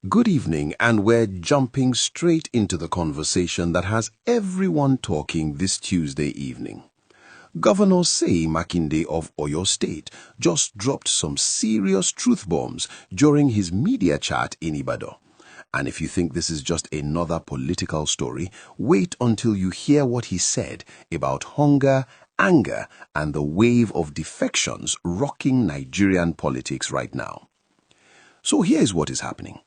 Good evening, and we're jumping straight into the conversation that has everyone talking this Tuesday evening. Governor Makinde of Oyo State just dropped some serious truth bombs during his media chat in Ibadan. And if you think this is just another political story, wait until you hear what he said about hunger, anger, and the wave of defections rocking Nigerian politics right now. So here's what is happening.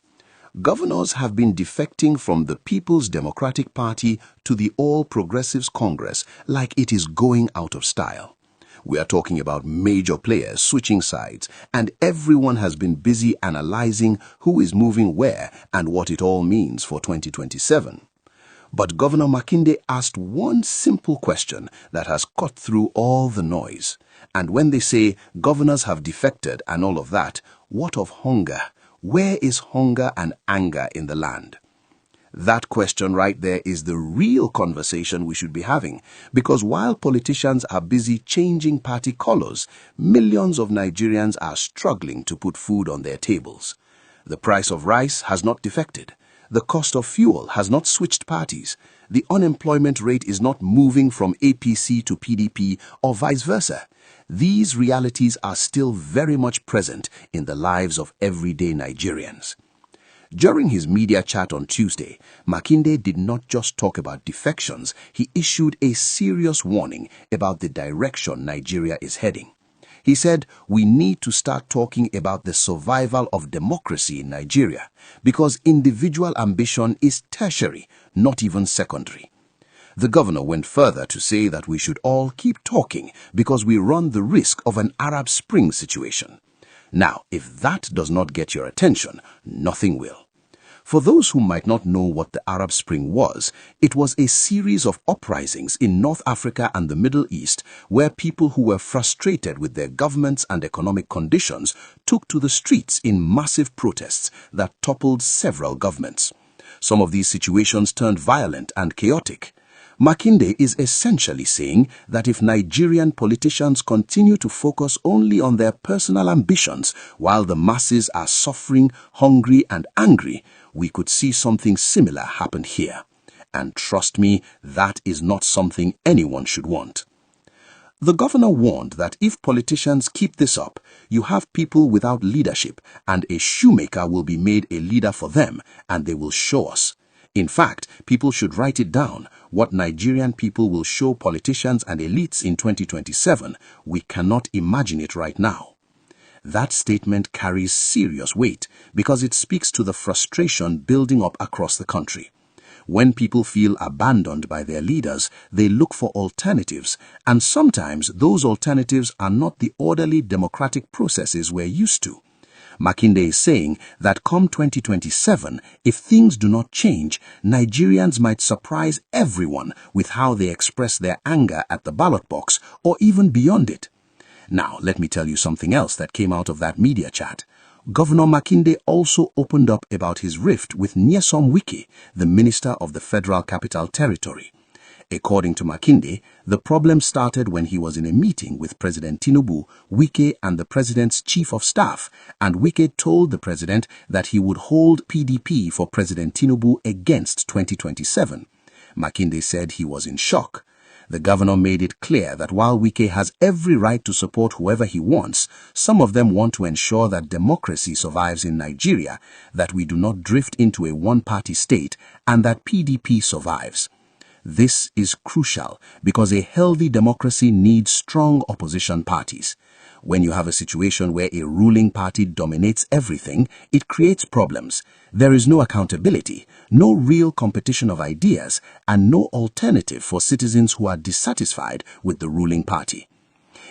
Governors have been defecting from the People's Democratic Party to the All Progressives Congress like it is going out of style. We are talking about major players switching sides, and everyone has been busy analyzing who is moving where and what it all means for 2027. But Governor Makinde asked one simple question that has cut through all the noise. And when they say governors have defected and all of that, what of hunger? Where is hunger and anger in the land? That question right there is the real conversation we should be having, because while politicians are busy changing party colors, millions of Nigerians are struggling to put food on their tables. The price of rice has not defected. The cost of fuel has not switched parties. The unemployment rate is not moving from APC to PDP or vice versa. These realities are still very much present in the lives of everyday Nigerians. During his media chat on Tuesday, Makinde did not just talk about defections, he issued a serious warning about the direction Nigeria is heading. He said, we need to start talking about the survival of democracy in Nigeria, because individual ambition is tertiary, not even secondary. The governor went further to say that we should all keep talking because we run the risk of an Arab Spring situation. Now, if that does not get your attention, nothing will. For those who might not know what the Arab Spring was, it was a series of uprisings in North Africa and the Middle East where people who were frustrated with their governments and economic conditions took to the streets in massive protests that toppled several governments. Some of these situations turned violent and chaotic. Makinde is essentially saying that if Nigerian politicians continue to focus only on their personal ambitions while the masses are suffering, hungry and angry, we could see something similar happen here. And trust me, that is not something anyone should want. The governor warned that if politicians keep this up, you have people without leadership, and a shoemaker will be made a leader for them, and they will show us. In fact, people should write it down. What Nigerian people will show politicians and elites in 2027, we cannot imagine it right now. That statement carries serious weight because it speaks to the frustration building up across the country. When people feel abandoned by their leaders, they look for alternatives, and sometimes those alternatives are not the orderly democratic processes we're used to. Makinde is saying that come 2027, if things do not change, Nigerians might surprise everyone with how they express their anger at the ballot box or even beyond it. Now, let me tell you something else that came out of that media chat. Governor Makinde also opened up about his rift with Nyesom Wike, the Minister of the Federal Capital Territory. According to Makinde, the problem started when he was in a meeting with President Tinubu, Wike and the President's Chief of Staff, and Wike told the President that he would hold PDP for President Tinubu against 2027. Makinde said he was in shock. The governor made it clear that while Wike has every right to support whoever he wants, some of them want to ensure that democracy survives in Nigeria, that we do not drift into a one-party state, and that PDP survives. This is crucial because a healthy democracy needs strong opposition parties. When you have a situation where a ruling party dominates everything, it creates problems. There is no accountability, no real competition of ideas, and no alternative for citizens who are dissatisfied with the ruling party.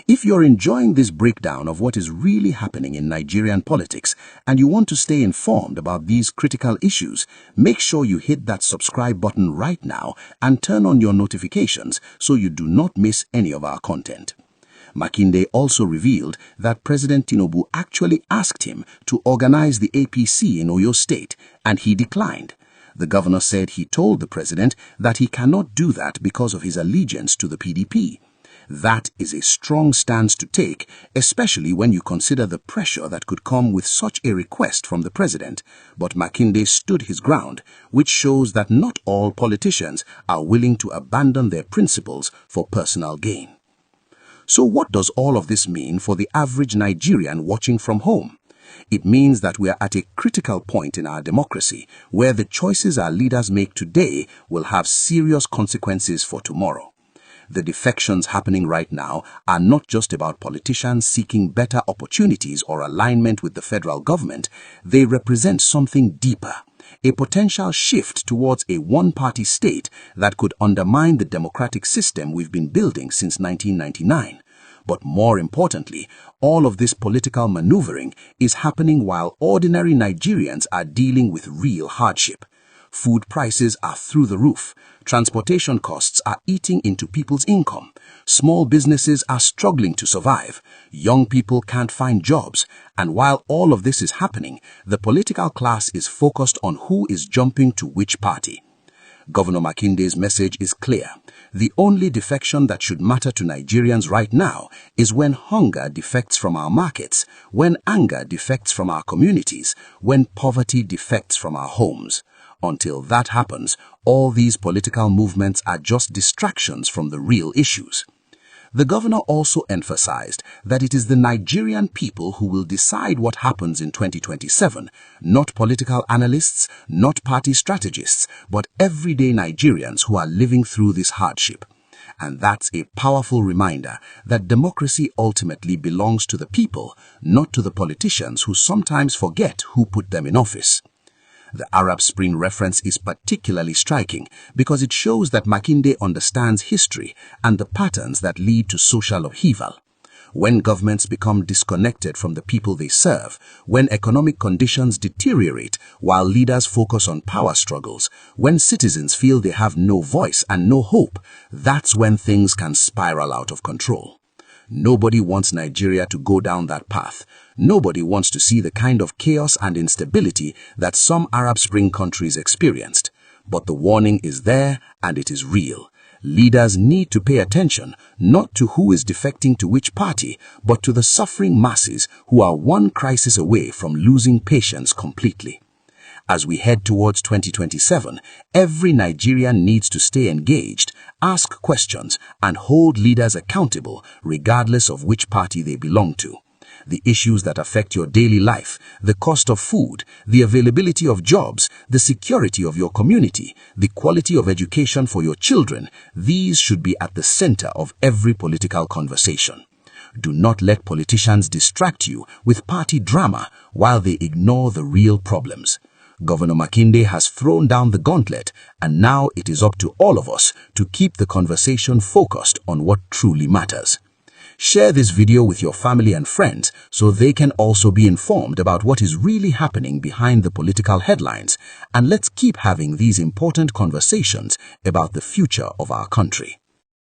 If you're enjoying this breakdown of what is really happening in Nigerian politics and you want to stay informed about these critical issues, make sure you hit that subscribe button right now and turn on your notifications so you do not miss any of our content. Makinde also revealed that President Tinubu actually asked him to organize the APC in Oyo State, and he declined. The governor said he told the president that he cannot do that because of his allegiance to the PDP. That is a strong stance to take, especially when you consider the pressure that could come with such a request from the president. But Makinde stood his ground, which shows that not all politicians are willing to abandon their principles for personal gain. So what does all of this mean for the average Nigerian watching from home? It means that we are at a critical point in our democracy where the choices our leaders make today will have serious consequences for tomorrow. The defections happening right now are not just about politicians seeking better opportunities or alignment with the federal government. They represent something deeper, a potential shift towards a one-party state that could undermine the democratic system we've been building since 1999. But more importantly, all of this political maneuvering is happening while ordinary Nigerians are dealing with real hardship. Food prices are through the roof. Transportation costs are eating into people's income. Small businesses are struggling to survive. Young people can't find jobs. And while all of this is happening, the political class is focused on who is jumping to which party. Governor Makinde's message is clear. The only defection that should matter to Nigerians right now is when hunger defects from our markets, when anger defects from our communities, when poverty defects from our homes. Until that happens, all these political movements are just distractions from the real issues. The governor also emphasized that it is the Nigerian people who will decide what happens in 2027, not political analysts, not party strategists, but everyday Nigerians who are living through this hardship. And that's a powerful reminder that democracy ultimately belongs to the people, not to the politicians who sometimes forget who put them in office. The Arab Spring reference is particularly striking because it shows that Makinde understands history and the patterns that lead to social upheaval. When governments become disconnected from the people they serve, when economic conditions deteriorate while leaders focus on power struggles, when citizens feel they have no voice and no hope, that's when things can spiral out of control. Nobody wants Nigeria to go down that path. Nobody wants to see the kind of chaos and instability that some Arab Spring countries experienced. But the warning is there and it is real. Leaders need to pay attention not to who is defecting to which party, but to the suffering masses who are one crisis away from losing patience completely. As we head towards 2027, every Nigerian needs to stay engaged, ask questions, and hold leaders accountable regardless of which party they belong to. The issues that affect your daily life, the cost of food, the availability of jobs, the security of your community, the quality of education for your children, these should be at the center of every political conversation. Do not let politicians distract you with party drama while they ignore the real problems. Governor Makinde has thrown down the gauntlet, and now it is up to all of us to keep the conversation focused on what truly matters. Share this video with your family and friends so they can also be informed about what is really happening behind the political headlines, and let's keep having these important conversations about the future of our country.